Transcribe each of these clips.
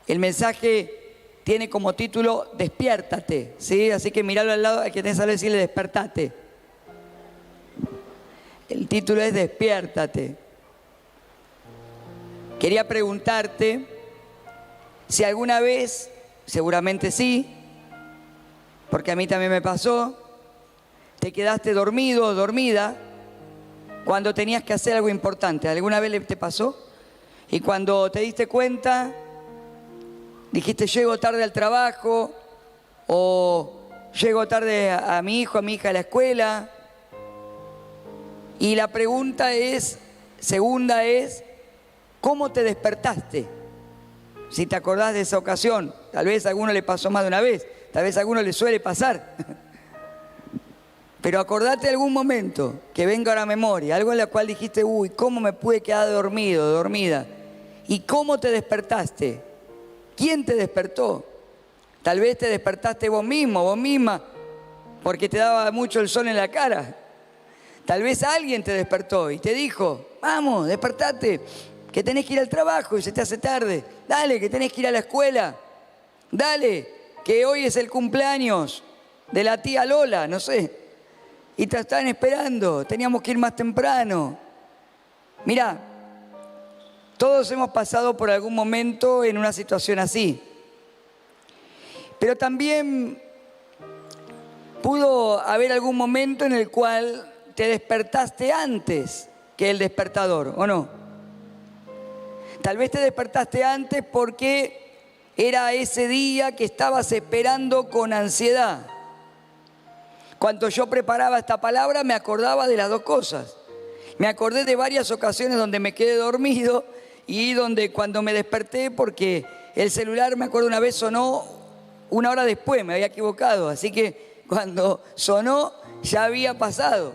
El mensaje tiene como título Despiértate, ¿sí? Así que miralo al lado, al que tenés al lado y decirle despertate. El título es Despiértate. Quería preguntarte si alguna vez, seguramente sí, porque a mí también me pasó, te quedaste dormido o dormida cuando tenías que hacer algo importante. ¿Alguna vez te pasó? Y cuando te diste cuenta, dijiste llego tarde al trabajo o llego tarde a mi hijo, a mi hija a la escuela. Y la pregunta segunda es, ¿cómo te despertaste? Si te acordás de esa ocasión, tal vez a alguno le pasó más de una vez, tal vez a alguno le suele pasar. Pero acordate de algún momento que venga a la memoria, algo en la cual dijiste, uy, ¿cómo me pude quedar dormido, dormida? ¿Y cómo te despertaste? ¿Quién te despertó? Tal vez te despertaste vos mismo, vos misma, porque te daba mucho el sol en la cara. Tal vez alguien te despertó y te dijo, vamos, despertate, que tenés que ir al trabajo y se te hace tarde. Dale, que tenés que ir a la escuela. Dale, que hoy es el cumpleaños de la tía Lola, no sé. Y te están esperando, teníamos que ir más temprano. Mirá, todos hemos pasado por algún momento en una situación así. Pero también pudo haber algún momento en el cual te despertaste antes que el despertador, ¿o no? Tal vez te despertaste antes porque era ese día que estabas esperando con ansiedad. Cuando yo preparaba esta palabra me acordaba de las dos cosas. Me acordé de varias ocasiones donde me quedé dormido y donde cuando me desperté, porque el celular, me acuerdo una vez sonó una hora después, me había equivocado, así que cuando sonó ya había pasado.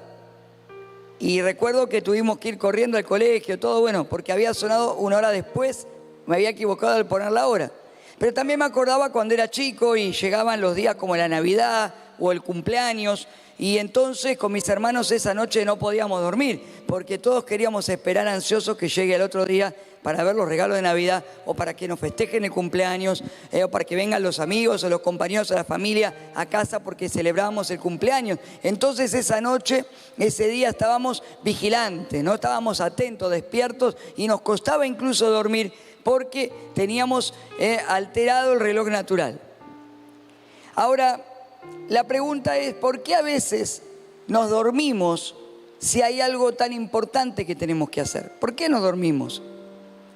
Y recuerdo que tuvimos que ir corriendo al colegio, todo bueno, porque había sonado una hora después, me había equivocado al poner la hora. Pero también me acordaba cuando era chico y llegaban los días como la Navidad o el cumpleaños, y entonces con mis hermanos esa noche no podíamos dormir, porque todos queríamos esperar ansiosos que llegue el otro día para ver los regalos de Navidad o para que nos festejen el cumpleaños o para que vengan los amigos o los compañeros o la familia a casa porque celebramos el cumpleaños. Entonces esa noche, ese día estábamos vigilantes, ¿no? Estábamos atentos, despiertos y nos costaba incluso dormir porque teníamos alterado el reloj natural. Ahora, la pregunta es, ¿por qué a veces nos dormimos si hay algo tan importante que tenemos que hacer? ¿Por qué nos dormimos?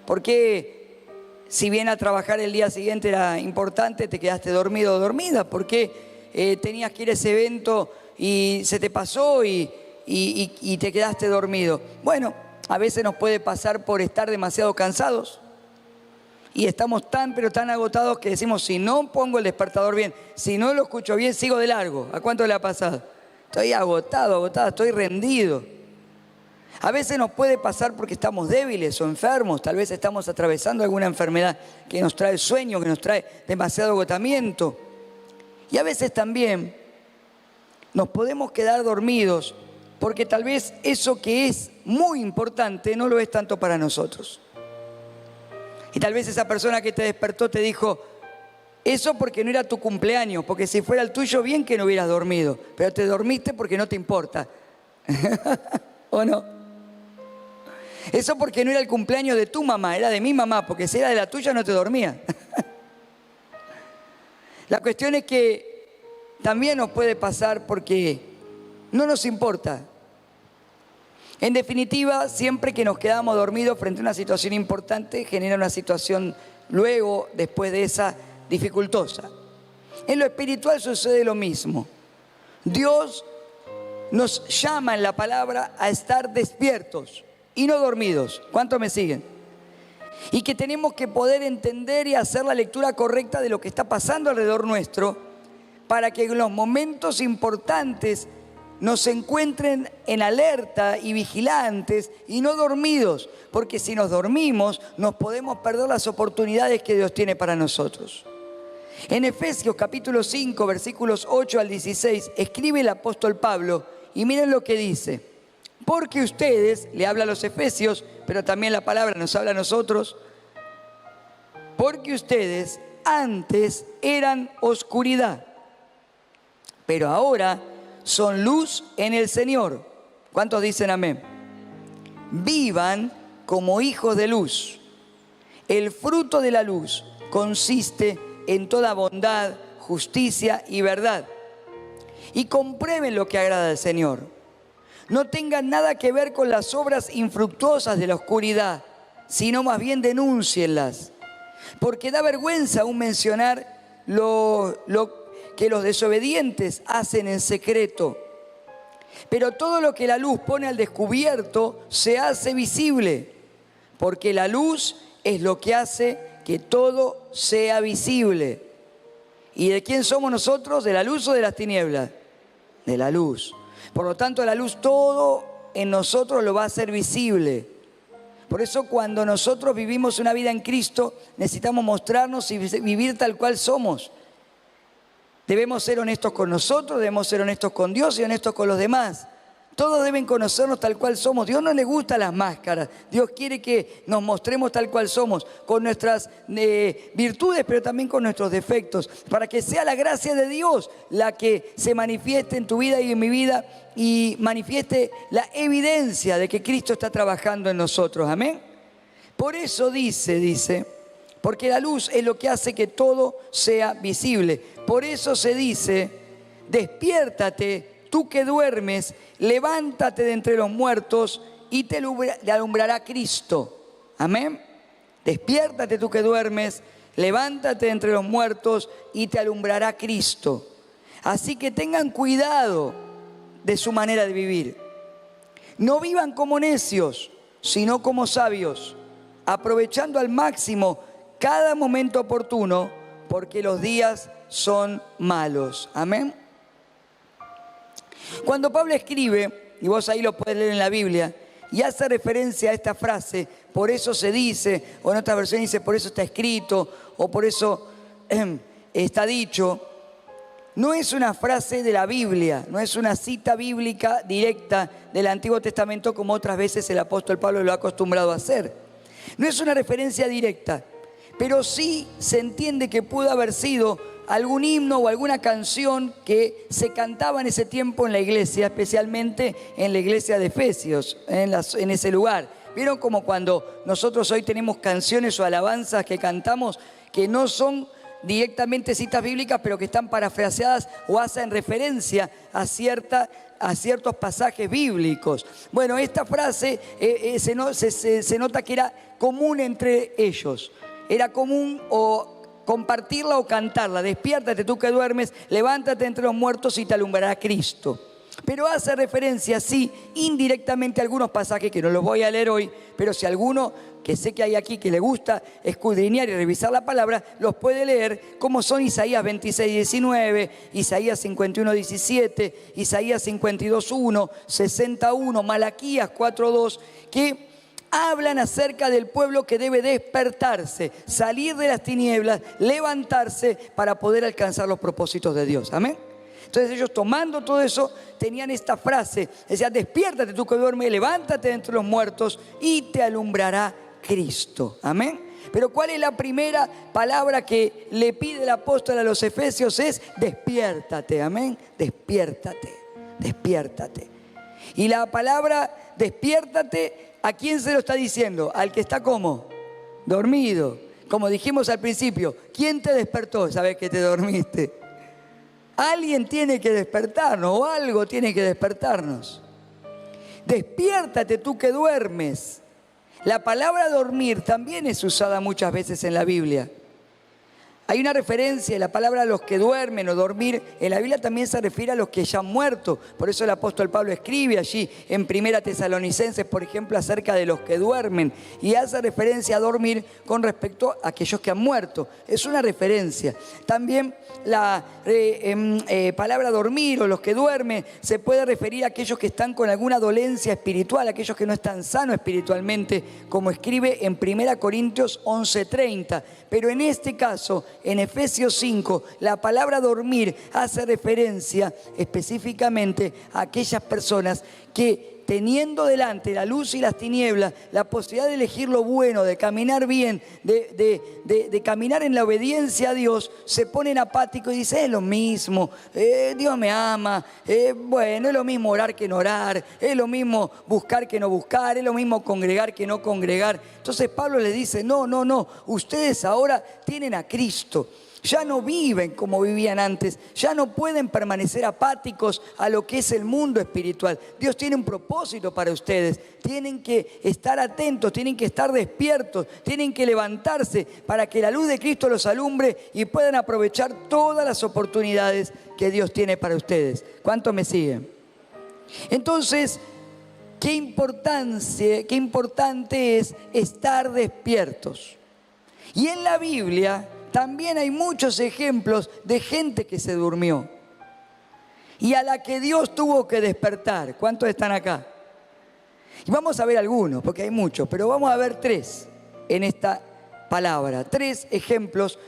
¿Por qué, si bien a trabajar el día siguiente era importante, te quedaste dormido o dormida? ¿Por qué tenías que ir a ese evento y se te pasó y te quedaste dormido? Bueno, a veces nos puede pasar por estar demasiado cansados. Y estamos tan, pero tan agotados que decimos, si no pongo el despertador bien, si no lo escucho bien, sigo de largo. ¿A cuánto le ha pasado? Estoy agotada, estoy rendido. A veces nos puede pasar porque estamos débiles o enfermos. Tal vez estamos atravesando alguna enfermedad que nos trae sueño, que nos trae demasiado agotamiento. Y a veces también nos podemos quedar dormidos porque tal vez eso que es muy importante no lo es tanto para nosotros. Y tal vez esa persona que te despertó te dijo, eso porque no era tu cumpleaños, porque si fuera el tuyo, bien que no hubieras dormido, pero te dormiste porque no te importa. ¿O no? Eso porque no era el cumpleaños de tu mamá, era de mi mamá, porque si era de la tuya no te dormía. La cuestión es que también nos puede pasar porque no nos importa. En definitiva, siempre que nos quedamos dormidos frente a una situación importante, genera una situación luego, después de esa, dificultosa. En lo espiritual sucede lo mismo. Dios nos llama en la palabra a estar despiertos y no dormidos. ¿Cuántos me siguen? Y que tenemos que poder entender y hacer la lectura correcta de lo que está pasando alrededor nuestro para que en los momentos importantes nos encuentren en alerta y vigilantes y no dormidos, porque si nos dormimos nos podemos perder las oportunidades que Dios tiene para nosotros. En Efesios capítulo 5, versículos 8 al 16, escribe el apóstol Pablo y miren lo que dice. Porque ustedes, le habla a los efesios, pero también la palabra nos habla a nosotros, porque ustedes antes eran oscuridad, pero ahora son luz en el Señor. ¿Cuántos dicen amén? Vivan como hijos de luz. El fruto de la luz consiste en toda bondad, justicia y verdad. Y comprueben lo que agrada al Señor. No tengan nada que ver con las obras infructuosas de la oscuridad, sino más bien denúncienlas. Porque da vergüenza aún mencionar lo que los desobedientes hacen en secreto. Pero todo lo que la luz pone al descubierto se hace visible, porque la luz es lo que hace que todo sea visible. ¿Y de quién somos nosotros? ¿De la luz o de las tinieblas? De la luz. Por lo tanto, la luz todo en nosotros lo va a hacer visible. Por eso cuando nosotros vivimos una vida en Cristo, necesitamos mostrarnos y vivir tal cual somos. Debemos ser honestos con nosotros, debemos ser honestos con Dios y honestos con los demás. Todos deben conocernos tal cual somos. Dios no le gusta las máscaras. Dios quiere que nos mostremos tal cual somos, con nuestras virtudes, pero también con nuestros defectos, para que sea la gracia de Dios la que se manifieste en tu vida y en mi vida y manifieste la evidencia de que Cristo está trabajando en nosotros. Amén. Por eso dice, porque la luz es lo que hace que todo sea visible. Por eso se dice, despiértate, tú que duermes, levántate de entre los muertos y te alumbrará Cristo. Amén. Despiértate, tú que duermes, levántate de entre los muertos y te alumbrará Cristo. Así que tengan cuidado de su manera de vivir. No vivan como necios, sino como sabios, aprovechando al máximo cada momento oportuno, porque los días son malos. Amén. Cuando Pablo escribe, y vos ahí lo podés leer en la Biblia, y hace referencia a esta frase, por eso se dice, o en otra versión dice, por eso está escrito, o por eso está dicho, no es una frase de la Biblia, no es una cita bíblica directa del Antiguo Testamento como otras veces el apóstol Pablo lo ha acostumbrado a hacer. No es una referencia directa, pero sí se entiende que pudo haber sido algún himno o alguna canción que se cantaba en ese tiempo en la iglesia, especialmente en la iglesia de Efesios, en ese lugar. ¿Vieron como cuando nosotros hoy tenemos canciones o alabanzas que cantamos que no son directamente citas bíblicas, pero que están parafraseadas o hacen referencia a ciertos pasajes bíblicos? Bueno, esta frase se nota que era común entre ellos. Era común o compartirla o cantarla. Despiértate tú que duermes, levántate entre los muertos y te alumbrará Cristo. Pero hace referencia, sí, indirectamente a algunos pasajes que no los voy a leer hoy, pero si alguno, que sé que hay aquí que le gusta escudriñar y revisar la palabra, los puede leer, como son Isaías 26:19, Isaías 51:17, Isaías 52:1, 61, Malaquías 4:2, que hablan acerca del pueblo que debe despertarse, salir de las tinieblas, levantarse para poder alcanzar los propósitos de Dios. Amén. Entonces ellos, tomando todo eso, tenían esta frase, decía, despiértate tú que duermes, levántate de entre los muertos y te alumbrará Cristo. Amén. Pero ¿cuál es la primera palabra que le pide el apóstol a los efesios? Es despiértate. Amén. Despiértate, despiértate. Y la palabra despiértate, ¿a quién se lo está diciendo? Al que está como dormido. Como dijimos al principio, ¿quién te despertó? Sabes que te dormiste. Alguien tiene que despertarnos o algo tiene que despertarnos. Despiértate tú que duermes. La palabra dormir también es usada muchas veces en la Biblia. Hay una referencia, la palabra los que duermen o dormir, en la Biblia también se refiere a los que ya han muerto. Por eso el apóstol Pablo escribe allí en 1 Tesalonicenses, por ejemplo, acerca de los que duermen. Y hace referencia a dormir con respecto a aquellos que han muerto. Es una referencia. También la palabra dormir o los que duermen se puede referir a aquellos que están con alguna dolencia espiritual, aquellos que no están sanos espiritualmente, como escribe en 1 Corintios 11:30. Pero en este caso, en Efesios 5, la palabra dormir hace referencia específicamente a aquellas personas que teniendo delante la luz y las tinieblas, la posibilidad de elegir lo bueno, de caminar bien, de caminar en la obediencia a Dios, se ponen apáticos y dicen, es lo mismo, Dios me ama, bueno, es lo mismo orar que no orar, es lo mismo buscar que no buscar, es lo mismo congregar que no congregar. Entonces Pablo les dice, no, ustedes ahora tienen a Cristo. Ya no viven como vivían antes, ya no pueden permanecer apáticos a lo que es el mundo espiritual. Dios tiene un propósito para ustedes, tienen que estar atentos, tienen que estar despiertos, tienen que levantarse para que la luz de Cristo los alumbre y puedan aprovechar todas las oportunidades que Dios tiene para ustedes. ¿Cuántos me siguen? Entonces, qué importante es estar despiertos. Y en la Biblia también hay muchos ejemplos de gente que se durmió y a la que Dios tuvo que despertar. ¿Cuántos están acá? Y vamos a ver algunos, porque hay muchos, pero vamos a ver 3 en esta palabra. 3 ejemplos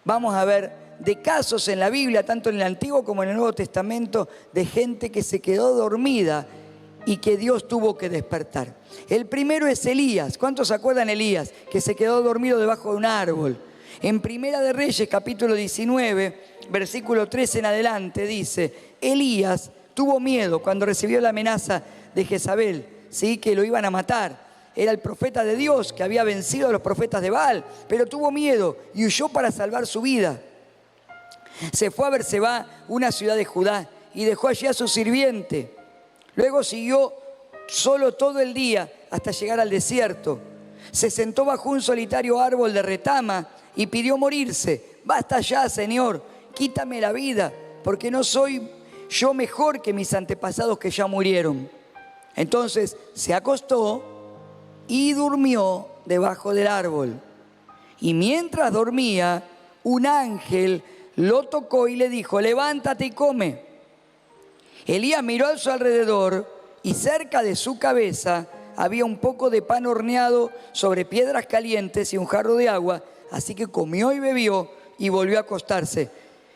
vamos a ver de casos en la Biblia, tanto en el Antiguo como en el Nuevo Testamento, de gente que se quedó dormida y que Dios tuvo que despertar. El primero es Elías. ¿Cuántos se acuerdan de Elías? Que se quedó dormido debajo de un árbol. En Primera de Reyes, capítulo 19, versículo 13 en adelante, dice, Elías tuvo miedo cuando recibió la amenaza de Jezabel, ¿sí? Que lo iban a matar. Era el profeta de Dios que había vencido a los profetas de Baal, pero tuvo miedo y huyó para salvar su vida. Se fue a Berseba, una ciudad de Judá, y dejó allí a su sirviente. Luego siguió solo todo el día hasta llegar al desierto. Se sentó bajo un solitario árbol de retama y pidió morirse. Basta ya, Señor, quítame la vida, porque no soy yo mejor que mis antepasados que ya murieron. Entonces se acostó y durmió debajo del árbol. Y mientras dormía, un ángel lo tocó y le dijo, levántate y come. Elías miró a su alrededor y cerca de su cabeza había un poco de pan horneado sobre piedras calientes y un jarro de agua. Así que comió y bebió y volvió a acostarse.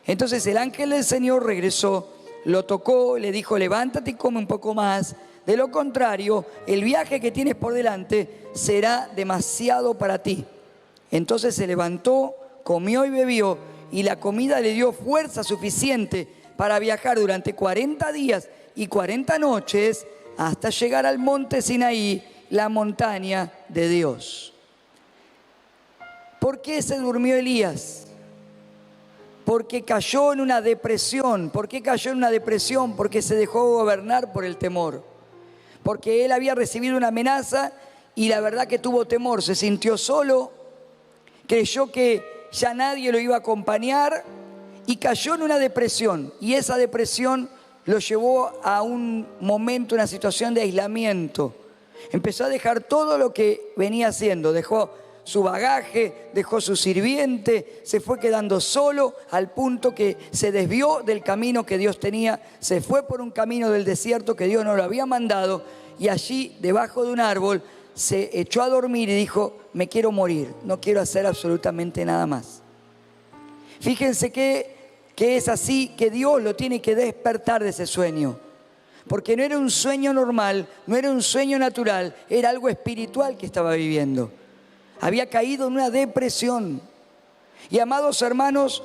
Entonces el ángel del Señor regresó, lo tocó, le dijo, levántate y come un poco más. De lo contrario, el viaje que tienes por delante será demasiado para ti. Entonces se levantó, comió y bebió, y la comida le dio fuerza suficiente para viajar durante 40 días y 40 noches hasta llegar al monte Sinaí, la montaña de Dios. ¿Por qué se durmió Elías? Porque cayó en una depresión. ¿Por qué cayó en una depresión? Porque se dejó gobernar por el temor. Porque él había recibido una amenaza y la verdad que tuvo temor. Se sintió solo, creyó que ya nadie lo iba a acompañar y cayó en una depresión. Y esa depresión lo llevó a un momento, una situación de aislamiento. Empezó a dejar todo lo que venía haciendo. Dejó su bagaje, dejó su sirviente, se fue quedando solo al punto que se desvió del camino que Dios tenía, se fue por un camino del desierto que Dios no lo había mandado y allí debajo de un árbol se echó a dormir y dijo, me quiero morir, no quiero hacer absolutamente nada más. Fíjense que es así que Dios lo tiene que despertar de ese sueño. Porque no era un sueño normal, no era un sueño natural, era algo espiritual que estaba viviendo. Había caído en una depresión. Y amados hermanos,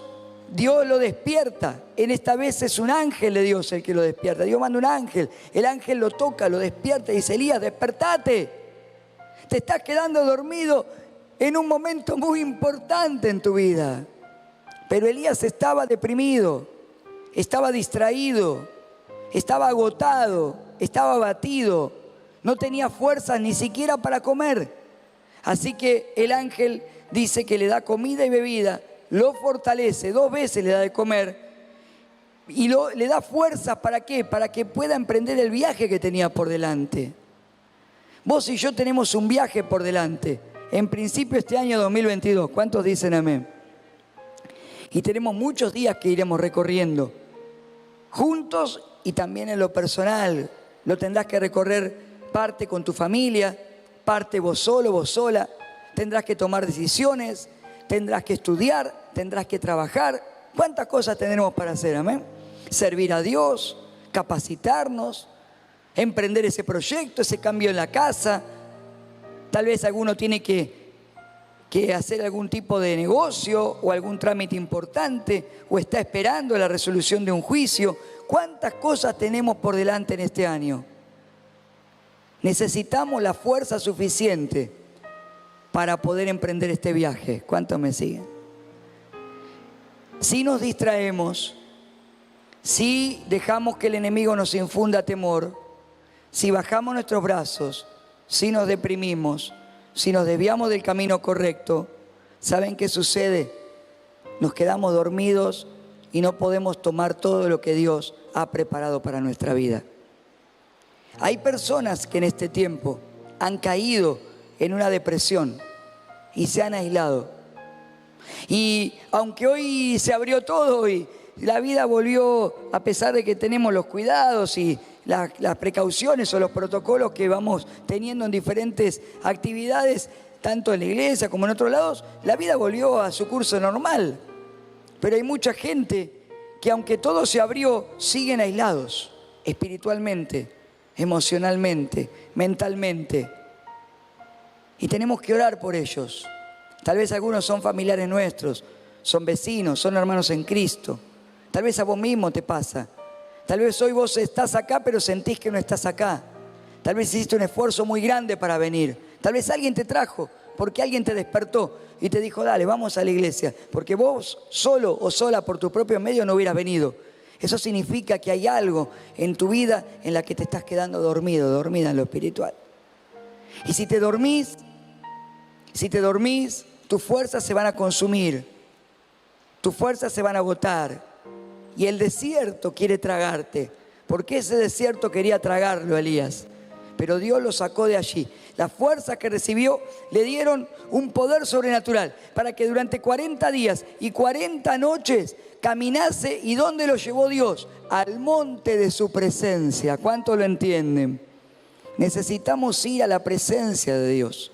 Dios lo despierta. En esta vez es un ángel de Dios el que lo despierta. Dios manda un ángel. El ángel lo toca, lo despierta y dice, Elías, despertate. Te estás quedando dormido en un momento muy importante en tu vida. Pero Elías estaba deprimido, estaba distraído, estaba agotado, estaba abatido. No tenía fuerzas ni siquiera para comer. Así que el ángel dice que le da comida y bebida, lo fortalece, 2 veces le da de comer y le da fuerzas. ¿Para qué? Para que pueda emprender el viaje que tenía por delante. Vos y yo tenemos un viaje por delante. En principio este año 2022. ¿Cuántos dicen amén? Y tenemos muchos días que iremos recorriendo juntos y también en lo personal. Lo tendrás que recorrer parte con tu familia, parte vos solo, vos sola. Tendrás que tomar decisiones, tendrás que estudiar, tendrás que trabajar. ¿Cuántas cosas tendremos para hacer? Amén. Servir a Dios, capacitarnos, emprender ese proyecto, ese cambio en la casa. Tal vez alguno tiene que hacer algún tipo de negocio o algún trámite importante, o está esperando la resolución de un juicio. ¿Cuántas cosas tenemos por delante en este año? Necesitamos la fuerza suficiente para poder emprender este viaje. ¿Cuántos me siguen? Si nos distraemos, si dejamos que el enemigo nos infunda temor, si bajamos nuestros brazos, si nos deprimimos, si nos desviamos del camino correcto, ¿saben qué sucede? Nos quedamos dormidos y no podemos tomar todo lo que Dios ha preparado para nuestra vida. Hay personas que en este tiempo han caído en una depresión y se han aislado. Y aunque hoy se abrió todo y la vida volvió, a pesar de que tenemos los cuidados y las precauciones o los protocolos que vamos teniendo en diferentes actividades, tanto en la iglesia como en otros lados, la vida volvió a su curso normal. Pero hay mucha gente que, aunque todo se abrió, siguen aislados espiritualmente, emocionalmente, mentalmente. Y tenemos que orar por ellos. Tal vez algunos son familiares nuestros, son vecinos, son hermanos en Cristo. Tal vez a vos mismo te pasa. Tal vez hoy vos estás acá, pero sentís que no estás acá. Tal vez hiciste un esfuerzo muy grande para venir. Tal vez alguien te trajo, porque alguien te despertó y te dijo, dale, vamos a la iglesia. Porque vos solo o sola por tu propio medio no hubieras venido. Eso significa que hay algo en tu vida en la que te estás quedando dormido, dormida en lo espiritual. Y si te dormís, tus fuerzas se van a consumir. Tus fuerzas se van a agotar. Y el desierto quiere tragarte, porque ese desierto quería tragarlo a Elías. Pero Dios lo sacó de allí. Las fuerzas que recibió le dieron un poder sobrenatural para que durante 40 días y 40 noches caminase. ¿Y dónde lo llevó Dios? Al monte de su presencia. ¿Cuánto lo entienden? Necesitamos ir a la presencia de Dios.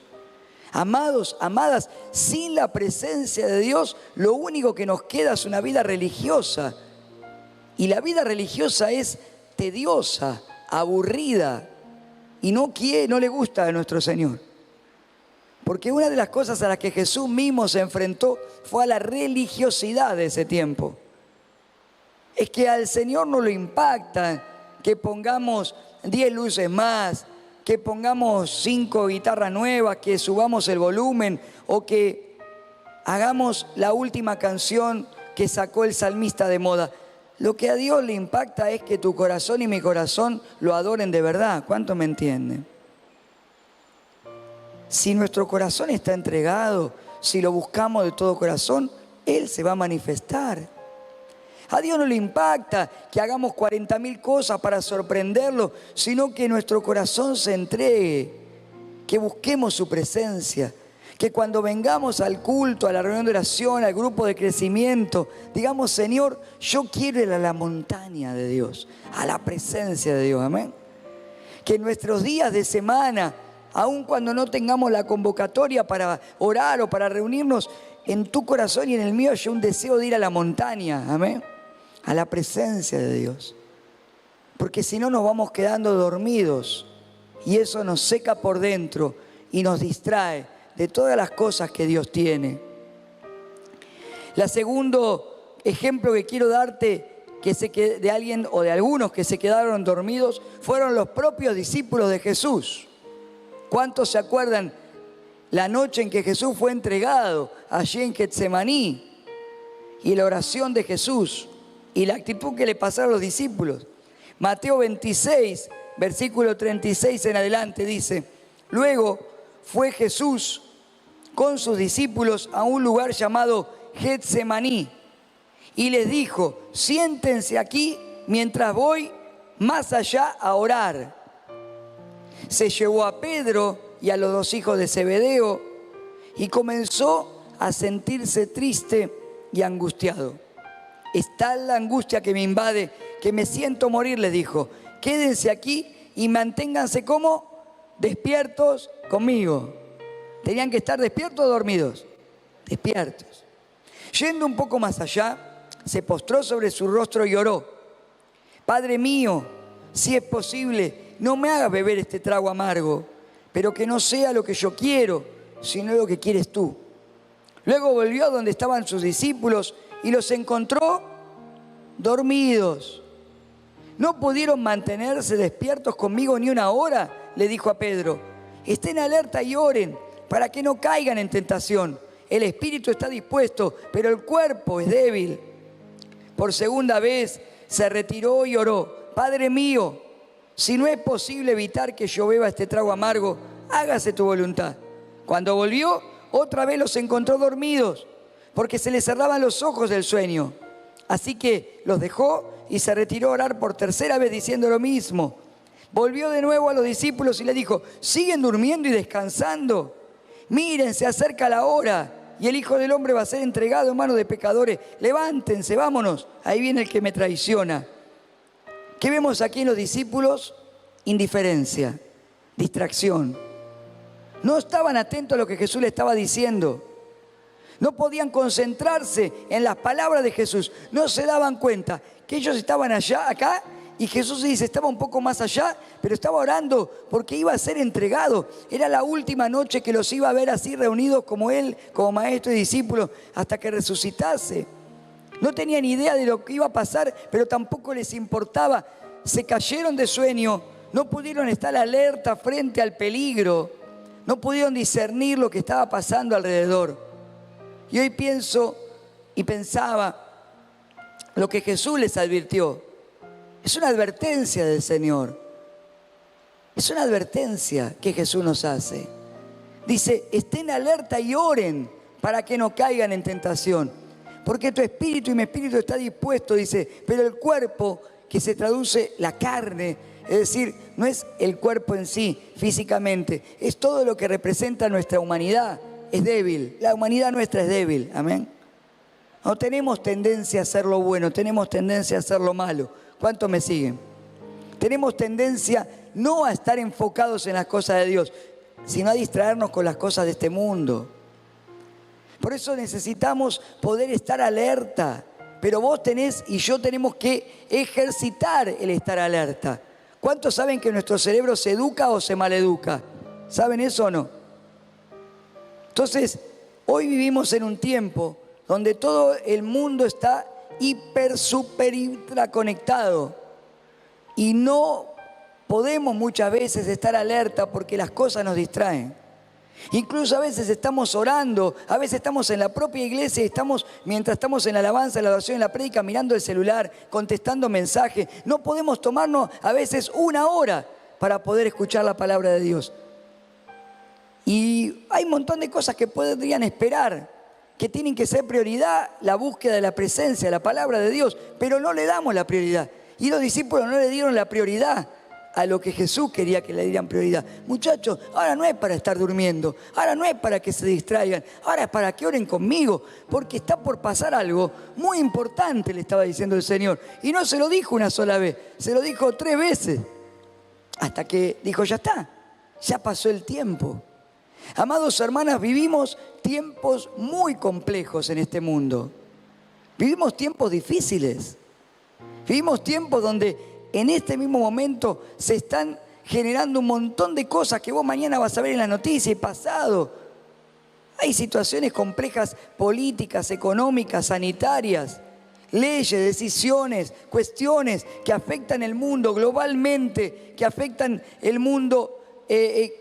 Amados, amadas, sin la presencia de Dios, lo único que nos queda es una vida religiosa. Y la vida religiosa es tediosa, aburrida, y no le gusta a nuestro Señor. Porque una de las cosas a las que Jesús mismo se enfrentó fue a la religiosidad de ese tiempo. Es que al Señor no le impacta que pongamos 10 luces más, que pongamos 5 guitarras nuevas, que subamos el volumen o que hagamos la última canción que sacó el salmista de moda. Lo que a Dios le impacta es que tu corazón y mi corazón lo adoren de verdad. ¿Cuánto me entienden? Si nuestro corazón está entregado, si lo buscamos de todo corazón, Él se va a manifestar. A Dios no le impacta que hagamos 40.000 cosas para sorprenderlo, sino que nuestro corazón se entregue, que busquemos su presencia. Que cuando vengamos al culto, a la reunión de oración, al grupo de crecimiento, digamos, Señor, yo quiero ir a la montaña de Dios, a la presencia de Dios, amén. Que en nuestros días de semana, aun cuando no tengamos la convocatoria para orar o para reunirnos, en tu corazón y en el mío haya un deseo de ir a la montaña, amén, a la presencia de Dios. Porque si no nos vamos quedando dormidos y eso nos seca por dentro y nos distrae de todas las cosas que Dios tiene. El segundo ejemplo que quiero darte de alguien o de algunos que se quedaron dormidos fueron los propios discípulos de Jesús. ¿Cuántos se acuerdan la noche en que Jesús fue entregado allí en Getsemaní? Y la oración de Jesús y la actitud que le pasaron a los discípulos. Mateo 26, versículo 36 en adelante dice: luego fue Jesús con sus discípulos a un lugar llamado Getsemaní y les dijo: siéntense aquí mientras voy más allá a orar. Se llevó a Pedro y a los 2 hijos de Zebedeo y comenzó a sentirse triste y angustiado. Está la angustia que me invade, que me siento morir, les dijo. Quédense aquí y manténganse como despiertos conmigo. ¿Tenían que estar despiertos o dormidos? Despiertos. Yendo un poco más allá, se postró sobre su rostro y oró: Padre mío, si es posible, no me hagas beber este trago amargo, pero que no sea lo que yo quiero, sino lo que quieres tú. Luego volvió a donde estaban sus discípulos y los encontró dormidos. ¿No pudieron mantenerse despiertos conmigo ni una hora?, le dijo a Pedro. Estén alerta y oren para que no caigan en tentación. El espíritu está dispuesto, pero el cuerpo es débil. Por segunda vez se retiró y oró: Padre mío, si no es posible evitar que yo beba este trago amargo, hágase tu voluntad. Cuando volvió, otra vez los encontró dormidos, porque se les cerraban los ojos del sueño. Así que los dejó y se retiró a orar por tercera vez diciendo lo mismo. Volvió de nuevo a los discípulos y les dijo: ¿siguen durmiendo y descansando? Miren, se acerca la hora y el Hijo del Hombre va a ser entregado en manos de pecadores. Levántense, vámonos. Ahí viene el que me traiciona. ¿Qué vemos aquí en los discípulos? Indiferencia, distracción. No estaban atentos a lo que Jesús le estaba diciendo. No podían concentrarse en las palabras de Jesús. No se daban cuenta que ellos estaban acá, y Jesús dice, estaba un poco más allá, pero estaba orando porque iba a ser entregado. Era la última noche que los iba a ver así reunidos como él, como maestro y discípulo, hasta que resucitase. No tenían idea de lo que iba a pasar, pero tampoco les importaba. Se cayeron de sueño, no pudieron estar alerta frente al peligro, no pudieron discernir lo que estaba pasando alrededor. Y hoy pienso y pensaba lo que Jesús les advirtió. Es una advertencia del Señor. Es una advertencia que Jesús nos hace. Dice, estén alerta y oren para que no caigan en tentación. Porque tu espíritu y mi espíritu está dispuesto, dice, pero el cuerpo, que se traduce la carne, es decir, no es el cuerpo en sí, físicamente, es todo lo que representa nuestra humanidad, es débil. La humanidad nuestra es débil, amén. No tenemos tendencia a hacer lo bueno, tenemos tendencia a hacer lo malo. ¿Cuántos me siguen? Tenemos tendencia no a estar enfocados en las cosas de Dios, sino a distraernos con las cosas de este mundo. Por eso necesitamos poder estar alerta. Pero vos tenés y yo tenemos que ejercitar el estar alerta. ¿Cuántos saben que nuestro cerebro se educa o se maleduca? ¿Saben eso o no? Entonces, hoy vivimos en un tiempo donde todo el mundo está hiper, super, intraconectado. Y no podemos muchas veces estar alerta porque las cosas nos distraen. Incluso a veces estamos orando, a veces estamos en la propia iglesia y mientras estamos en la alabanza, en la oración, en la prédica, mirando el celular, contestando mensajes. No podemos tomarnos a veces una hora para poder escuchar la palabra de Dios. Y hay un montón de cosas que podrían esperar, que tienen que ser prioridad, la búsqueda de la presencia, de la palabra de Dios, pero no le damos la prioridad. Y los discípulos no le dieron la prioridad a lo que Jesús quería que le dieran prioridad. Muchachos, ahora no es para estar durmiendo, ahora no es para que se distraigan, ahora es para que oren conmigo, porque está por pasar algo muy importante, le estaba diciendo el Señor. Y no se lo dijo una sola vez, se lo dijo 3 veces, hasta que dijo, ya está, ya pasó el tiempo. Amados hermanas, vivimos tiempos muy complejos en este mundo. Vivimos tiempos difíciles. Vivimos tiempos donde en este mismo momento se están generando un montón de cosas que vos mañana vas a ver en la noticia y pasado. Hay situaciones complejas políticas, económicas, sanitarias, leyes, decisiones, cuestiones que afectan el mundo globalmente, que afectan el mundo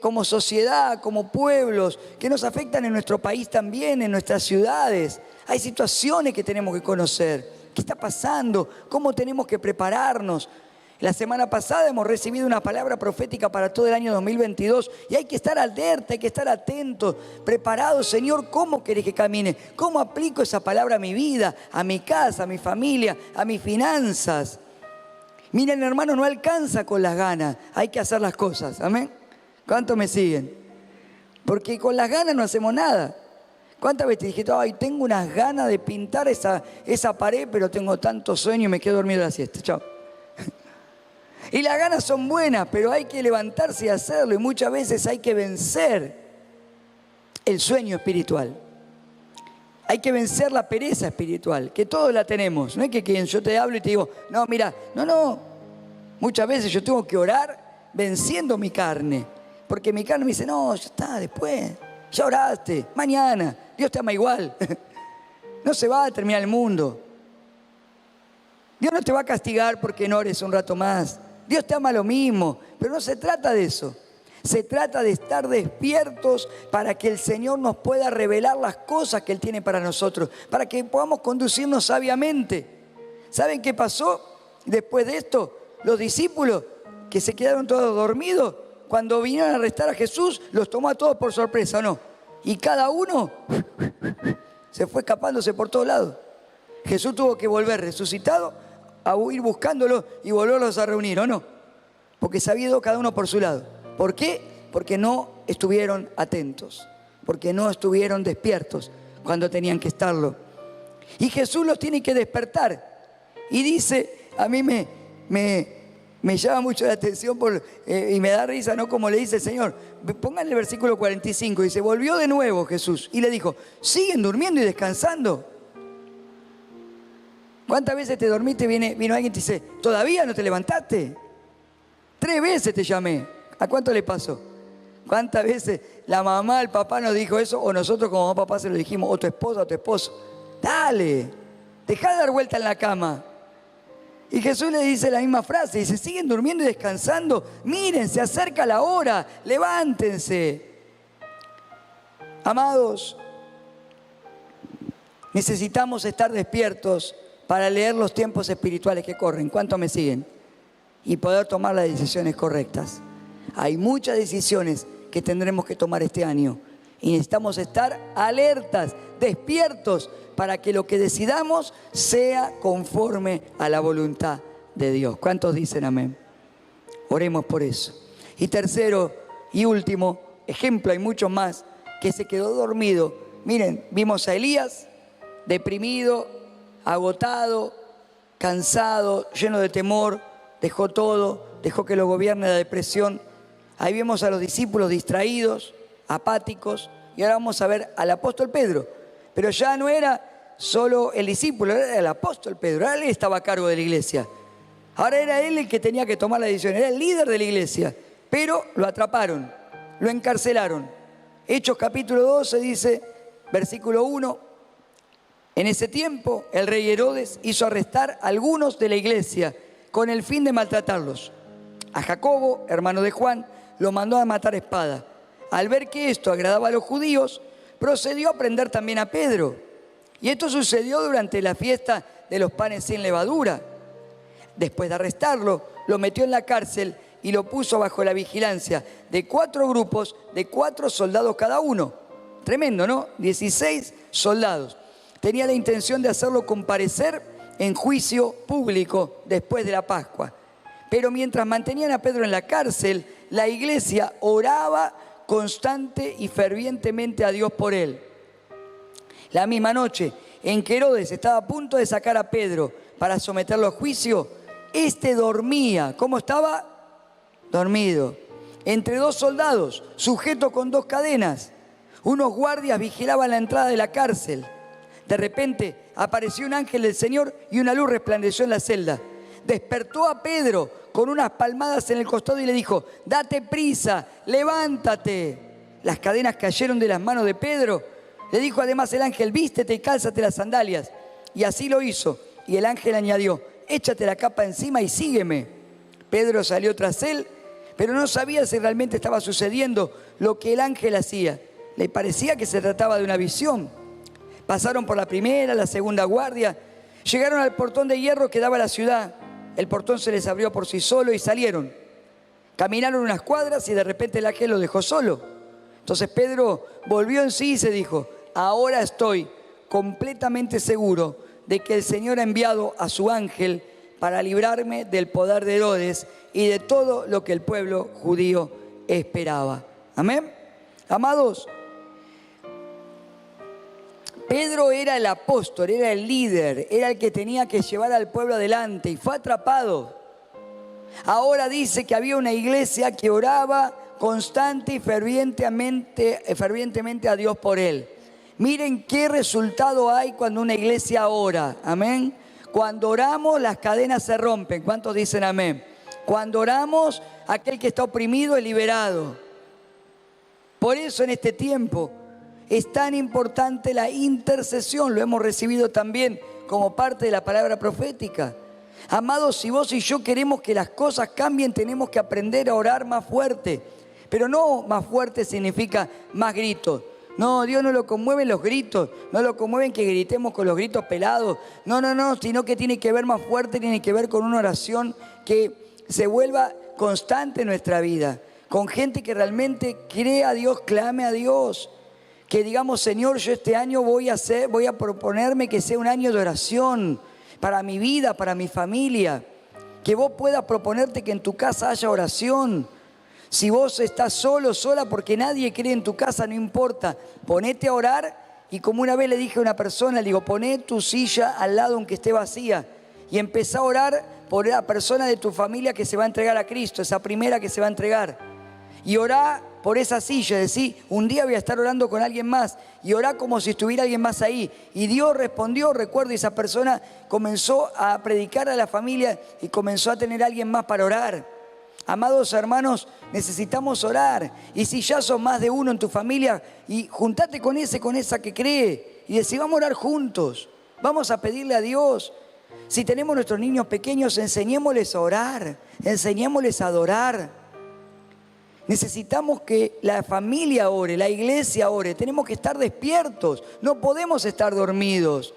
como sociedad, como pueblos, que nos afectan en nuestro país también, en nuestras ciudades. Hay situaciones que tenemos que conocer. ¿Qué está pasando? ¿Cómo tenemos que prepararnos? La semana pasada hemos recibido una palabra profética para todo el año 2022 y hay que estar alerta, hay que estar atentos, preparados. Señor, ¿cómo querés que camine? ¿Cómo aplico esa palabra a mi vida, a mi casa, a mi familia, a mis finanzas? Miren, hermano, no alcanza con las ganas, hay que hacer las cosas. ¿Amén? ¿Cuántos me siguen? Porque con las ganas no hacemos nada. ¿Cuántas veces te dijiste, ay, tengo unas ganas de pintar esa pared, pero tengo tanto sueño y me quedo dormido a la siesta? Chao. Y las ganas son buenas, pero hay que levantarse y hacerlo. Y muchas veces hay que vencer el sueño espiritual. Hay que vencer la pereza espiritual, que todos la tenemos. No es que yo te hablo y te digo, no, mira, no. Muchas veces yo tengo que orar venciendo mi carne. Porque mi carne me dice, no, ya está, después, ya oraste, mañana, Dios te ama igual. No se va a terminar el mundo. Dios no te va a castigar porque no ores un rato más. Dios te ama lo mismo, pero no se trata de eso. Se trata de estar despiertos para que el Señor nos pueda revelar las cosas que Él tiene para nosotros, para que podamos conducirnos sabiamente. ¿Saben qué pasó después de esto? Los discípulos que se quedaron todos dormidos, cuando vinieron a arrestar a Jesús, los tomó a todos por sorpresa, ¿o no? Y cada uno se fue escapándose por todos lados. Jesús tuvo que volver resucitado a ir buscándolos y volverlos a reunir, ¿o no? Porque se había ido cada uno por su lado. ¿Por qué? Porque no estuvieron atentos, porque no estuvieron despiertos cuando tenían que estarlo. Y Jesús los tiene que despertar. Y dice, a mí me llama mucho la atención y me da risa, ¿no? Como le dice el Señor. Pongan el versículo 45, dice, volvió de nuevo Jesús y le dijo, ¿siguen durmiendo y descansando? ¿Cuántas veces te dormiste? Vino alguien y te dice, ¿todavía no te levantaste? 3 veces te llamé. ¿A cuánto le pasó? ¿Cuántas veces la mamá, el papá nos dijo eso? O nosotros como papá se lo dijimos, o tu esposa o tu esposo. Dale, dejá de dar vuelta en la cama. Y Jesús le dice la misma frase, dice, ¿siguen durmiendo y descansando? Miren, se acerca la hora, levántense. Amados, necesitamos estar despiertos para leer los tiempos espirituales que corren. ¿Cuántos me siguen? Y poder tomar las decisiones correctas. Hay muchas decisiones que tendremos que tomar este año y necesitamos estar alertas, despiertos, para que lo que decidamos sea conforme a la voluntad de Dios. ¿Cuántos dicen amén? Oremos por eso. Y tercero y último ejemplo, hay muchos más, que se quedó dormido. Miren, vimos a Elías deprimido, agotado, cansado, lleno de temor, dejó todo, dejó que lo gobierne la depresión. Ahí vemos a los discípulos distraídos, apáticos, y ahora vamos a ver al apóstol Pedro. Pero ya no era solo el discípulo, era el apóstol Pedro. Ahora él estaba a cargo de la iglesia. Ahora era él el que tenía que tomar la decisión, era el líder de la iglesia. Pero lo atraparon, lo encarcelaron. Hechos capítulo 12 dice, versículo 1, en ese tiempo el rey Herodes hizo arrestar a algunos de la iglesia con el fin de maltratarlos. A Jacobo, hermano de Juan, lo mandó a matar a espada. Al ver que esto agradaba a los judíos, procedió a prender también a Pedro. Y esto sucedió durante la fiesta de los panes sin levadura. Después de arrestarlo, lo metió en la cárcel y lo puso bajo la vigilancia de 4 grupos de 4 soldados cada uno. Tremendo, ¿no? 16 soldados. Tenía la intención de hacerlo comparecer en juicio público después de la Pascua. Pero mientras mantenían a Pedro en la cárcel, la iglesia oraba constante y fervientemente a Dios por él. La misma noche en que Herodes estaba a punto de sacar a Pedro para someterlo a juicio, este dormía. ¿Cómo estaba? Dormido. Entre 2 soldados, sujeto con 2 cadenas. Unos guardias vigilaban la entrada de la cárcel. De repente apareció un ángel del Señor y una luz resplandeció en la celda. Despertó a Pedro con unas palmadas en el costado y le dijo, date prisa, levántate. Las cadenas cayeron de las manos de Pedro. Le dijo además el ángel, vístete y cálzate las sandalias. Y así lo hizo. Y el ángel añadió, échate la capa encima y sígueme. Pedro salió tras él, pero no sabía si realmente estaba sucediendo lo que el ángel hacía. Le parecía que se trataba de una visión. Pasaron por la primera, la segunda guardia. Llegaron al portón de hierro que daba a la ciudad. El portón se les abrió por sí solo y salieron. Caminaron unas cuadras y de repente el ángel lo dejó solo. Entonces Pedro volvió en sí y se dijo, ahora estoy completamente seguro de que el Señor ha enviado a su ángel para librarme del poder de Herodes y de todo lo que el pueblo judío esperaba. Amén. Amados, Pedro era el apóstol, era el líder, era el que tenía que llevar al pueblo adelante y fue atrapado. Ahora dice que había una iglesia que oraba constante y fervientemente a Dios por él. Miren qué resultado hay cuando una iglesia ora, amén. Cuando oramos las cadenas se rompen, ¿cuántos dicen amén? Cuando oramos, aquel que está oprimido es liberado. Por eso en este tiempo es tan importante la intercesión. Lo hemos recibido también como parte de la palabra profética. Amados, si vos y yo queremos que las cosas cambien, tenemos que aprender a orar más fuerte. Pero no más fuerte significa más gritos. No, Dios no lo conmueven los gritos, no lo conmueven que gritemos con los gritos pelados. No, sino que tiene que ver más fuerte, tiene que ver con una oración que se vuelva constante en nuestra vida. Con gente que realmente cree a Dios, clame a Dios. Que digamos, Señor, yo este año voy a proponerme que sea un año de oración para mi vida, para mi familia. Que vos puedas proponerte que en tu casa haya oración. Si vos estás solo, sola, porque nadie cree en tu casa, no importa. Ponete a orar y como una vez le dije a una persona, le digo, poné tu silla al lado aunque esté vacía. Y empezá a orar por la persona de tu familia que se va a entregar a Cristo, esa primera que se va a entregar. Y orá por esa silla, decís, un día voy a estar orando con alguien más. Y orá como si estuviera alguien más ahí. Y Dios respondió, recuerdo, y esa persona comenzó a predicar a la familia y comenzó a tener a alguien más para orar. Amados hermanos, necesitamos orar. Y si ya son más de uno en tu familia, y juntate con ese, con esa que cree. Y decís, vamos a orar juntos. Vamos a pedirle a Dios. Si tenemos nuestros niños pequeños, enseñémosles a orar. Enseñémosles a adorar. Necesitamos que la familia ore, la iglesia ore. Tenemos que estar despiertos. No podemos estar dormidos.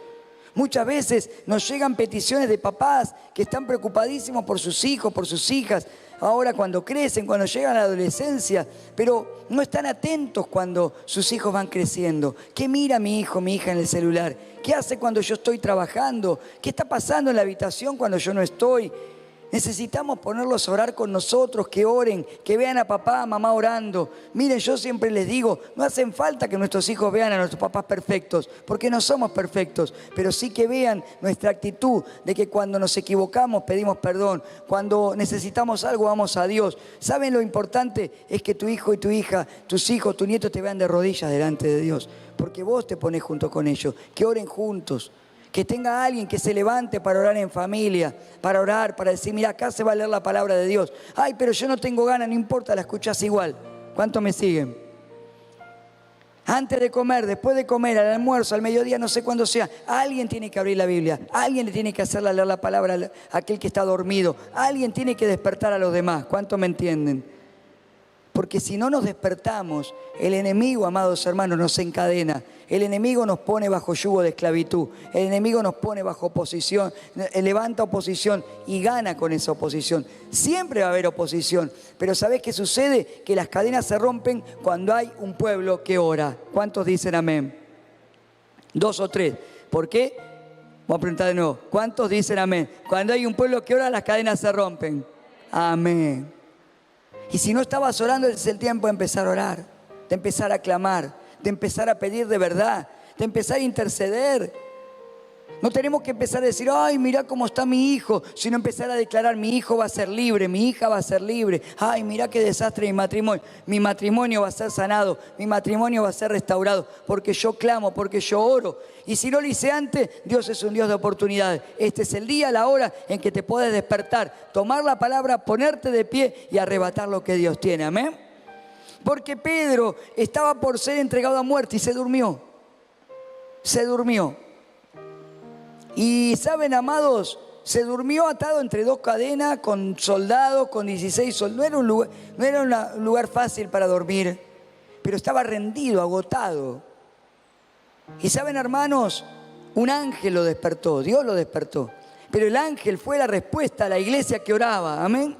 Muchas veces nos llegan peticiones de papás que están preocupadísimos por sus hijos, por sus hijas. Ahora cuando crecen, cuando llegan a la adolescencia, pero no están atentos cuando sus hijos van creciendo. ¿Qué mira mi hijo, mi hija en el celular? ¿Qué hace cuando yo estoy trabajando? ¿Qué está pasando en la habitación cuando yo no estoy? Necesitamos ponerlos a orar con nosotros, que oren, que vean a papá, a mamá orando. Miren, yo siempre les digo, no hacen falta que nuestros hijos vean a nuestros papás perfectos, porque no somos perfectos, pero sí que vean nuestra actitud de que cuando nos equivocamos pedimos perdón, cuando necesitamos algo vamos a Dios. ¿Saben lo importante? Es que tu hijo y tu hija, tus hijos, tu nieto te vean de rodillas delante de Dios, porque vos te pones junto con ellos, que oren juntos. Que tenga alguien que se levante para orar en familia, para orar, para decir, mira, acá se va a leer la palabra de Dios. Ay, pero yo no tengo ganas, no importa, la escuchas igual. ¿Cuántos me siguen? Antes de comer, después de comer, al almuerzo, al mediodía, no sé cuándo sea, alguien tiene que abrir la Biblia. Alguien le tiene que hacerla leer la palabra a aquel que está dormido. Alguien tiene que despertar a los demás. ¿Cuántos me entienden? Porque si no nos despertamos, el enemigo, amados hermanos, nos encadena. El enemigo nos pone bajo yugo de esclavitud. El enemigo nos pone bajo oposición, levanta oposición y gana con esa oposición. Siempre va a haber oposición. Pero ¿sabés qué sucede? Que las cadenas se rompen cuando hay un pueblo que ora. ¿Cuántos dicen amén? 2 o 3. ¿Por qué? Vamos a preguntar de nuevo. ¿Cuántos dicen amén? Cuando hay un pueblo que ora, las cadenas se rompen. Amén. Y si no estabas orando, es el tiempo de empezar a orar, de empezar a clamar, de empezar a pedir de verdad, de empezar a interceder. No tenemos que empezar a decir, ay, mira cómo está mi hijo, sino empezar a declarar, mi hijo va a ser libre, mi hija va a ser libre. Ay, mira qué desastre mi matrimonio va a ser sanado, mi matrimonio va a ser restaurado, porque yo clamo, porque yo oro. Y si no lo hice antes, Dios es un Dios de oportunidades. Este es el día, la hora en que te puedes despertar, tomar la palabra, ponerte de pie y arrebatar lo que Dios tiene, amén. Porque Pedro estaba por ser entregado a muerte y se durmió. Se durmió. Y saben, amados, se durmió atado entre 2 cadenas con soldados, con 16 soldados. No era un lugar fácil para dormir, pero estaba rendido, agotado. Y saben, hermanos, un ángel lo despertó, Dios lo despertó. Pero el ángel fue la respuesta a la iglesia que oraba, amén.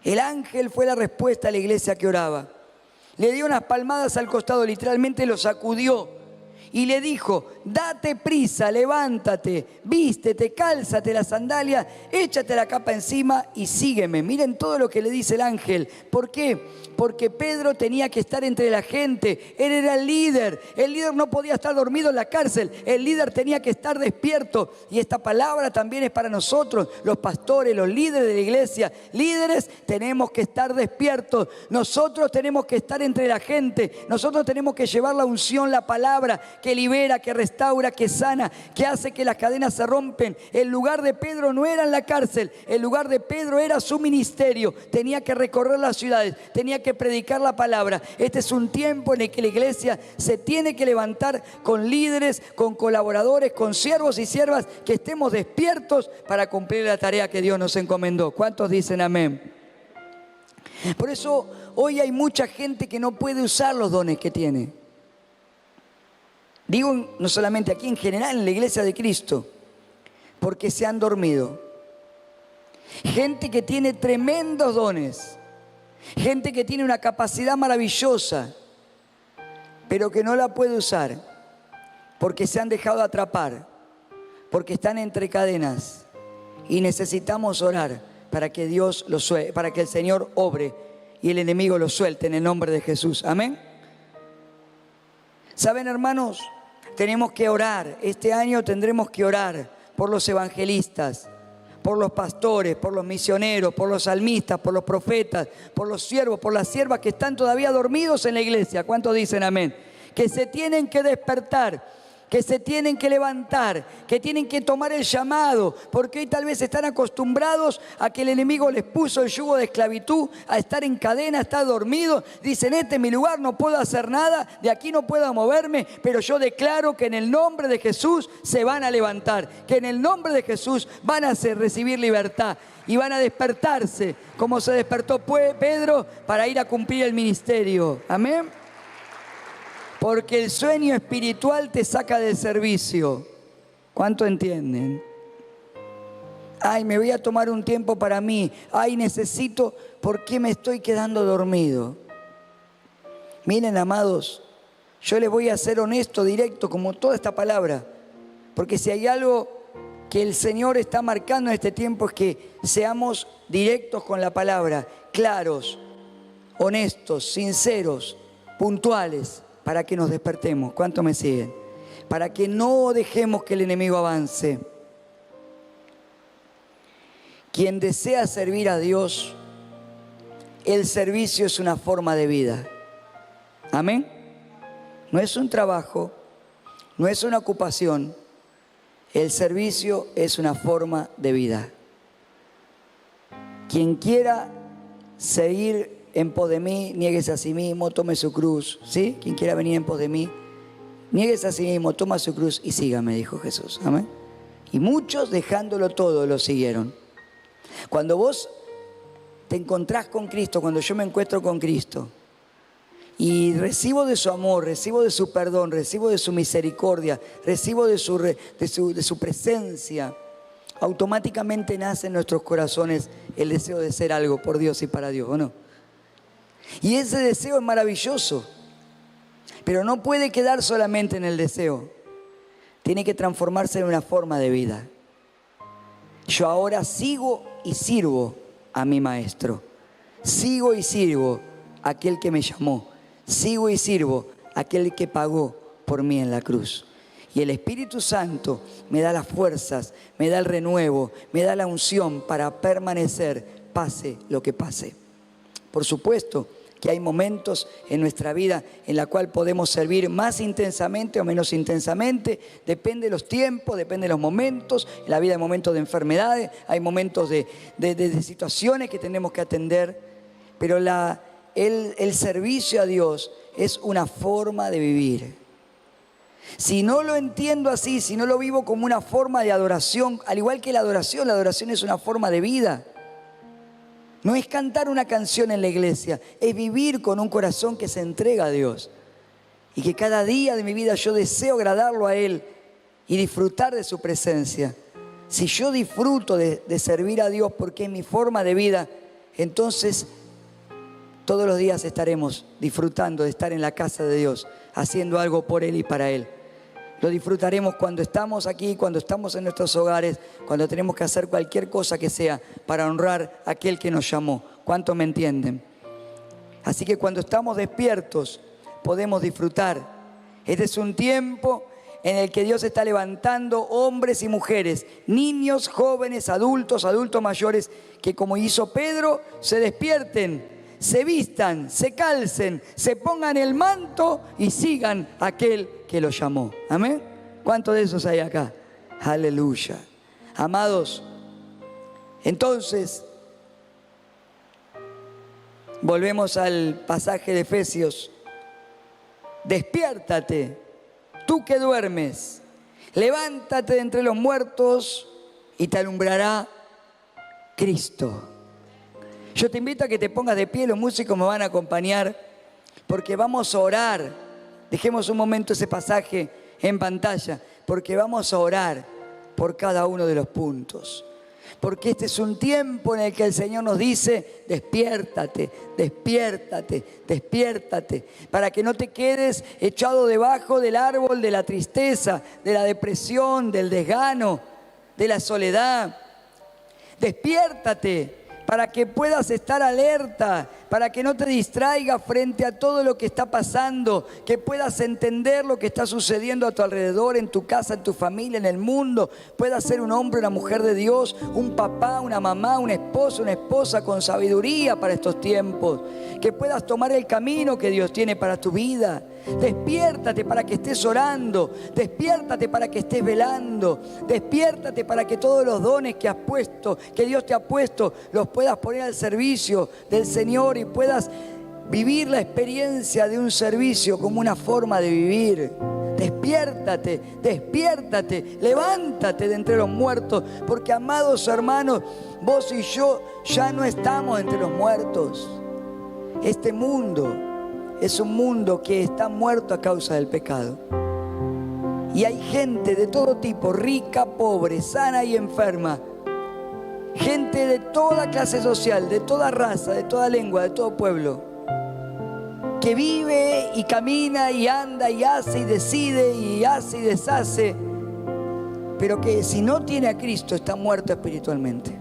El ángel fue la respuesta a la iglesia que oraba. Le dio unas palmadas al costado, literalmente lo sacudió. Y le dijo, date prisa, levántate, vístete, cálzate la sandalia, échate la capa encima y sígueme. Miren todo lo que le dice el ángel. ¿Por qué? Porque Pedro tenía que estar entre la gente. Él era el líder. El líder no podía estar dormido en la cárcel. El líder tenía que estar despierto. Y esta palabra también es para nosotros, los pastores, los líderes de la iglesia. Líderes, tenemos que estar despiertos. Nosotros tenemos que estar entre la gente. Nosotros tenemos que llevar la unción, la palabra, que libera, que restaura, que sana, que hace que las cadenas se rompen. El lugar de Pedro no era en la cárcel, el lugar de Pedro era su ministerio. Tenía que recorrer las ciudades, tenía que predicar la palabra. Este es un tiempo en el que la iglesia se tiene que levantar con líderes, con colaboradores, con siervos y siervas, que estemos despiertos para cumplir la tarea que Dios nos encomendó. ¿Cuántos dicen amén? Por eso hoy hay mucha gente que no puede usar los dones que tiene. Digo no solamente aquí, en general en la iglesia de Cristo, porque se han dormido. Gente que tiene tremendos dones, gente que tiene una capacidad maravillosa, pero que no la puede usar porque se han dejado atrapar, porque están entre cadenas, y necesitamos orar para que Dios lo suelte, para que el Señor obre y el enemigo lo suelte en el nombre de Jesús. Amén. ¿Saben, hermanos? Tenemos que orar. Este año tendremos que orar por los evangelistas, por los pastores, por los misioneros, por los salmistas, por los profetas, por los siervos, por las siervas que están todavía dormidos en la iglesia. ¿Cuántos dicen amén? Que se tienen que despertar, que se tienen que levantar, que tienen que tomar el llamado, porque hoy tal vez están acostumbrados a que el enemigo les puso el yugo de esclavitud, a estar en cadena, a estar dormidos. Dicen, este es mi lugar, no puedo hacer nada, de aquí no puedo moverme, pero yo declaro que en el nombre de Jesús se van a levantar, que en el nombre de Jesús van a recibir libertad y van a despertarse, como se despertó Pedro para ir a cumplir el ministerio. Amén. Porque el sueño espiritual te saca del servicio. ¿Cuánto entienden? Ay, me voy a tomar un tiempo para mí. Ay, necesito, ¿por qué me estoy quedando dormido? Miren, amados, yo les voy a ser honesto, directo, como toda esta palabra. Porque si hay algo que el Señor está marcando en este tiempo es que seamos directos con la palabra, claros, honestos, sinceros, puntuales, para que nos despertemos. ¿Cuánto me siguen? Para que no dejemos que el enemigo avance. Quien desea servir a Dios, el servicio es una forma de vida. Amén. No es un trabajo, no es una ocupación. El servicio es una forma de vida. Quien quiera seguir en pos de mí, niéguese a sí mismo, tome su cruz. ¿Sí? Quien quiera venir en pos de mí, niéguese a sí mismo, toma su cruz y sígame, dijo Jesús. Amén. Y muchos, dejándolo todo, lo siguieron. Cuando vos te encontrás con Cristo, cuando yo me encuentro con Cristo y recibo de su amor, recibo de su perdón, recibo de su misericordia, recibo de su presencia, automáticamente nace en nuestros corazones el deseo de ser algo por Dios y para Dios, ¿o no? Y ese deseo es maravilloso, pero no puede quedar solamente en el deseo. Tiene que transformarse en una forma de vida. Yo ahora sigo y sirvo a mi maestro. Sigo y sirvo a aquel que me llamó. Sigo y sirvo a aquel que pagó por mí en la cruz. Y el Espíritu Santo me da las fuerzas, me da el renuevo, me da la unción para permanecer, pase lo que pase. Por supuesto que hay momentos en nuestra vida en la cual podemos servir más intensamente o menos intensamente, depende de los tiempos, depende de los momentos. En la vida hay momentos de enfermedades, hay momentos de situaciones que tenemos que atender, pero el servicio a Dios es una forma de vivir. Si no lo entiendo así, si no lo vivo como una forma de adoración, al igual que la adoración es una forma de vida. No es cantar una canción en la iglesia, es vivir con un corazón que se entrega a Dios. Y que cada día de mi vida yo deseo agradarlo a Él y disfrutar de su presencia. Si yo disfruto de servir a Dios porque es mi forma de vida, entonces todos los días estaremos disfrutando de estar en la casa de Dios, haciendo algo por Él y para Él. Lo disfrutaremos cuando estamos aquí, cuando estamos en nuestros hogares, cuando tenemos que hacer cualquier cosa que sea para honrar a aquel que nos llamó. ¿Cuántos me entienden? Así que cuando estamos despiertos podemos disfrutar. Este es un tiempo en el que Dios está levantando hombres y mujeres, niños, jóvenes, adultos mayores, que como hizo Pedro, se despierten, se vistan, se calcen, se pongan el manto y sigan a aquel que los llamó. Amén. ¿Cuántos de esos hay acá? Aleluya. Amados, entonces, volvemos al pasaje de Efesios. Despiértate, tú que duermes, levántate de entre los muertos y te alumbrará Cristo. Yo te invito a que te pongas de pie, los músicos me van a acompañar, porque vamos a orar. Dejemos un momento ese pasaje en pantalla, porque vamos a orar por cada uno de los puntos. Porque este es un tiempo en el que el Señor nos dice, despiértate, despiértate, despiértate, para que no te quedes echado debajo del árbol de la tristeza, de la depresión, del desgano, de la soledad. Despiértate para que puedas estar alerta, para que no te distraigas frente a todo lo que está pasando, que puedas entender lo que está sucediendo a tu alrededor, en tu casa, en tu familia, en el mundo. Puedas ser un hombre, una mujer de Dios, un papá, una mamá, un esposo, una esposa con sabiduría para estos tiempos. Que puedas tomar el camino que Dios tiene para tu vida. Despiértate para que estés orando, despiértate para que estés velando, despiértate para que todos los dones que has puesto, que Dios te ha puesto, los puedas poner al servicio del Señor y puedas vivir la experiencia de un servicio como una forma de vivir. Despiértate, despiértate, levántate de entre los muertos, porque amados hermanos, vos y yo ya no estamos entre los muertos. Este mundo es un mundo que está muerto a causa del pecado. Y hay gente de todo tipo, rica, pobre, sana y enferma. Gente de toda clase social, de toda raza, de toda lengua, de todo pueblo. Que vive y camina y anda y hace y decide y hace y deshace. Pero que si no tiene a Cristo está muerto espiritualmente.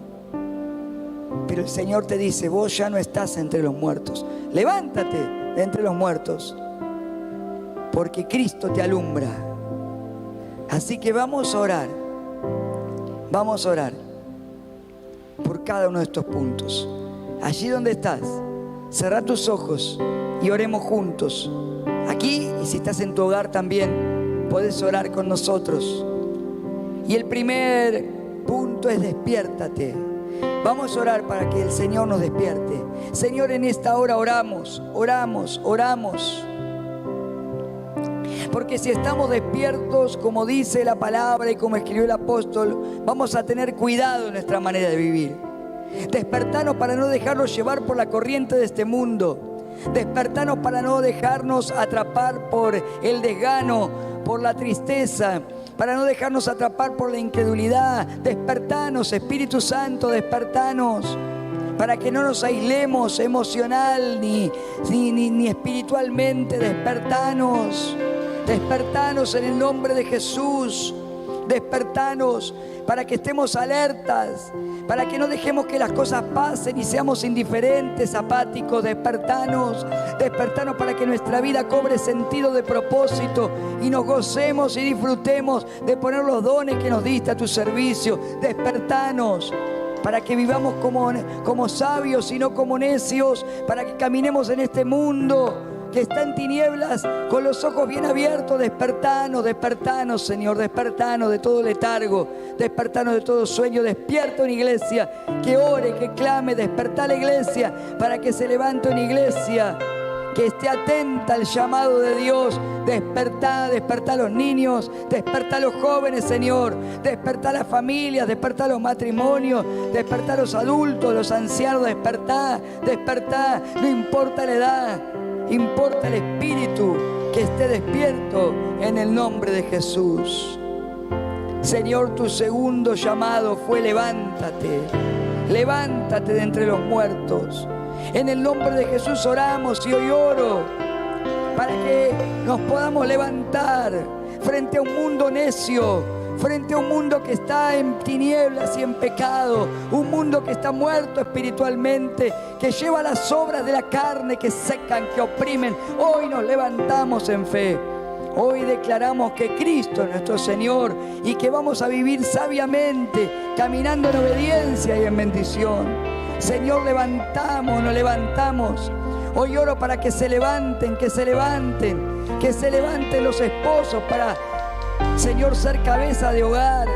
Pero el Señor te dice, vos ya no estás entre los muertos. Levántate de entre los muertos, porque Cristo te alumbra. Así que vamos a orar por cada uno de estos puntos. Allí donde estás, cerrá tus ojos y oremos juntos. Aquí, y si estás en tu hogar también, puedes orar con nosotros. Y el primer punto es despiértate. Vamos a orar para que el Señor nos despierte. Señor, en esta hora oramos. Porque si estamos despiertos, como dice la palabra y como escribió el apóstol, vamos a tener cuidado en nuestra manera de vivir. Despertanos para no dejarnos llevar por la corriente de este mundo. Despertanos para no dejarnos atrapar por el desgano, por la tristeza, para no dejarnos atrapar por la incredulidad. Despertanos, Espíritu Santo, despertanos, para que no nos aislemos emocional ni espiritualmente. Despertanos en el nombre de Jesús. Despertanos para que estemos alertas, para que no dejemos que las cosas pasen y seamos indiferentes, apáticos. Despertanos para que nuestra vida cobre sentido de propósito y nos gocemos y disfrutemos de poner los dones que nos diste a tu servicio. Despertanos para que vivamos como sabios y no como necios, para que caminemos en este mundo que está en tinieblas con los ojos bien abiertos. Despertanos, Señor, despertanos de todo letargo, despertanos de todo sueño. Despierta una iglesia que ore, que clame. Despertá la iglesia para que se levante una iglesia que esté atenta al llamado de Dios. Despertá a los niños, despertá a los jóvenes, Señor. Despertá a las familias, despertá a los matrimonios, despertá a los adultos, los ancianos. Despertá, no importa la edad, importa el espíritu que esté despierto en el nombre de Jesús. Señor, tu segundo llamado fue levántate de entre los muertos. En el nombre de Jesús oramos y hoy oro para que nos podamos levantar frente a un mundo necio, frente a un mundo que está en tinieblas y en pecado, un mundo que está muerto espiritualmente, que lleva las obras de la carne que secan, que oprimen. Hoy nos levantamos en fe. Hoy declaramos que Cristo es nuestro Señor y que vamos a vivir sabiamente, caminando en obediencia y en bendición. Señor, nos levantamos. Hoy oro para que se levanten los esposos para, Señor, ser cabeza de hogar.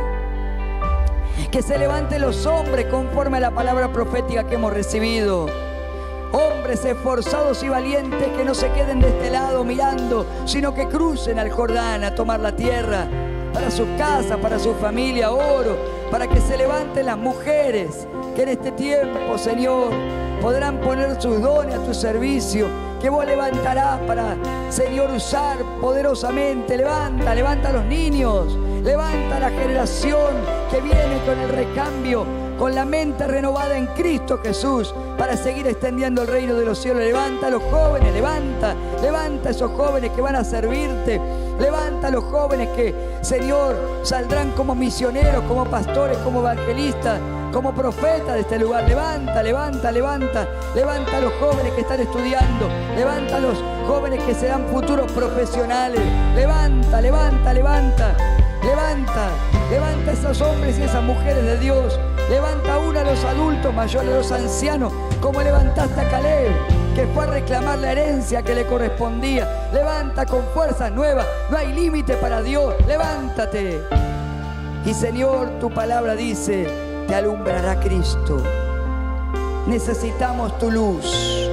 Que se levanten los hombres conforme a la palabra profética que hemos recibido. Hombres esforzados y valientes que no se queden de este lado mirando, sino que crucen al Jordán a tomar la tierra para sus casas, para su familia. Oro para que se levanten las mujeres que en este tiempo, Señor, podrán poner sus dones a tu servicio, que vos levantarás para, Señor, usar poderosamente. Levanta a los niños, levanta a la generación que viene con el recambio, con la mente renovada en Cristo Jesús, para seguir extendiendo el reino de los cielos. Levanta a los jóvenes, levanta a esos jóvenes que van a servirte. Levanta a los jóvenes que, Señor, saldrán como misioneros, como pastores, como evangelistas, como profetas de este lugar. Levanta a los jóvenes que están estudiando. Levanta a los jóvenes que serán futuros profesionales. Levanta a esos hombres y esas mujeres de Dios. Levanta aún a los adultos mayores, a los ancianos, como levantaste a Caleb, que fue a reclamar la herencia que le correspondía. Levanta con fuerzas nuevas. No hay límite para Dios. Levántate. Y, Señor, tu palabra dice: te alumbrará Cristo. Necesitamos tu luz.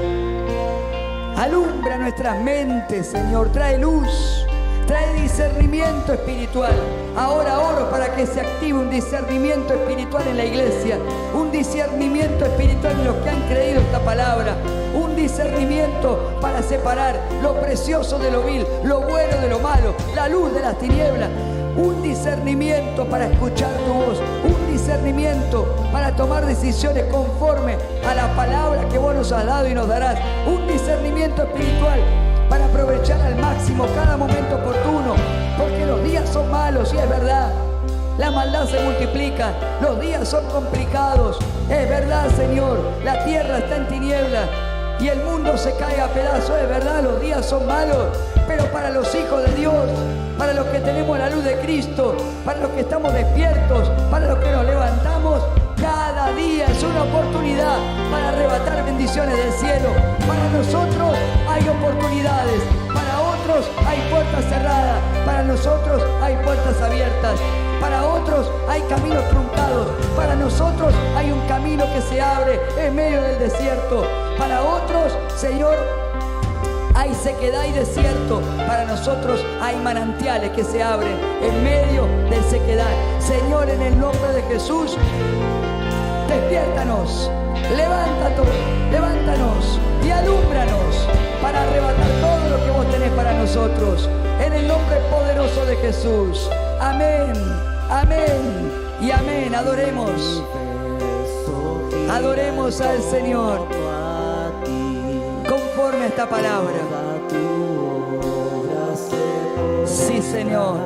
Alumbra nuestras mentes, Señor. Trae luz. Trae discernimiento espiritual. Ahora oro para que se active un discernimiento espiritual en la iglesia. Un discernimiento espiritual en los que han creído esta palabra. Un discernimiento para separar lo precioso de lo vil, lo bueno de lo malo, la luz de las tinieblas. Un discernimiento para escuchar tu voz. Un discernimiento para tomar decisiones conforme a la palabra que vos nos has dado y nos darás. Un discernimiento espiritual para aprovechar al máximo cada momento oportuno, porque los días son malos, y es verdad. La maldad se multiplica, los días son complicados, es verdad, Señor. La tierra está en tinieblas y el mundo se cae a pedazos, es verdad. Los días son malos, pero para los hijos de Dios, para los que tenemos la luz de Cristo, para los que estamos despiertos, para los que nos levantamos, cada día es una oportunidad para arrebatar bendiciones del cielo. Para nosotros hay oportunidades, para otros hay puertas cerradas, para nosotros hay puertas abiertas, para otros hay caminos truncados, para nosotros hay un camino que se abre en medio del desierto, para otros, Señor, hay sequedad y desierto. Para nosotros hay manantiales que se abren en medio de sequedad. Señor, en el nombre de Jesús, despiértanos, levántanos y alúmbranos para arrebatar todo lo que vos tenés para nosotros. En el nombre poderoso de Jesús. Amén, amén y amén. Adoremos al Señor conforme a esta palabra. Sí, Señor.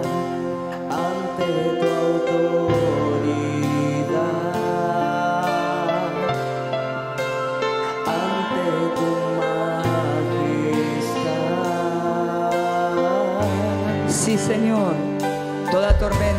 Ante tu autoridad, ante tu majestad. Sí, Señor. Toda tormenta